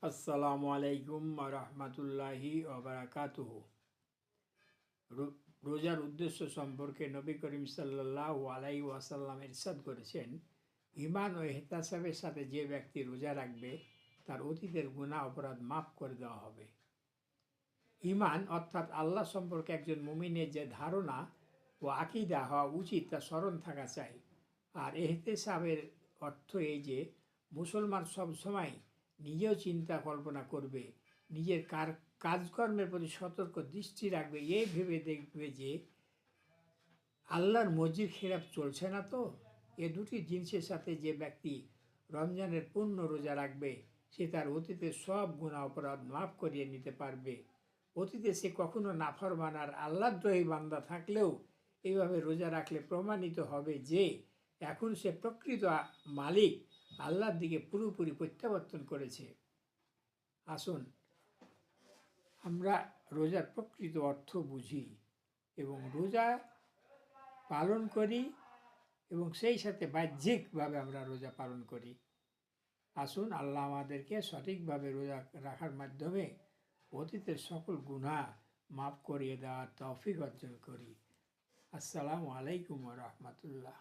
আসসালামু আলাইকুম রহমতুল্লাহি ওবারাকাতুহু। রোজার উদ্দেশ্য সম্পর্কে নবী করিম সাল্লাল্লাহু আলাইহি ওয়াসাল্লাম ইরশাদ করেছেন, ঈমান ও ইহতিসাবের সাথে যে ব্যক্তি রোজা রাখবে তার অতীতের গুনাহ অপরাধ মাফ করে দেওয়া হবে। ঈমান অর্থাৎ আল্লাহ সম্পর্কে একজন মুমিনের যে ধারণা ও আকীদা হওয়া উচিত তা স্মরণ থাকা চাই। আর ইহতিসাবের অর্থ এই যে মুসলমান সবসময় নিজেও চিন্তা কল্পনা করবে, নিজের কাজকর্মের প্রতি সতর্ক দৃষ্টি রাখবে, এই ভেবে দেখবে যে আল্লাহর মর্জির খেলাফ চলছে না তো। এ দুটি জিনিসের সাথে যে ব্যক্তি রমজানের পূর্ণ রোজা রাখবে সে তার অতীতের সব গুনাহ অপরাধ মাফ করিয়ে নিতে পারবে। অতীতে সে কখনো নাফরমান আর আল্লাহদ্রোহী বান্দা থাকলেও এইভাবে রোজা রাখলে প্রমাণিত হবে যে এখন সে প্রকৃত মালিক আল্লাহর দিকে পুরোপুরি প্রত্যাবর্তন করেছে। আসুন আমরা রোজার প্রকৃত অর্থ বুঝি এবং রোজা পালন করি এবং সেই সাথে বাহ্যিকভাবে আমরা রোজা পালন করি। আসুন আল্লাহ আমাদেরকে সঠিকভাবে রোজা রাখার মাধ্যমে অতীতের সকল গুনাহ মাফ করিয়ে দেওয়ার তৌফিক অর্জন করি। আসসালামু আলাইকুম রহমতুল্লাহ।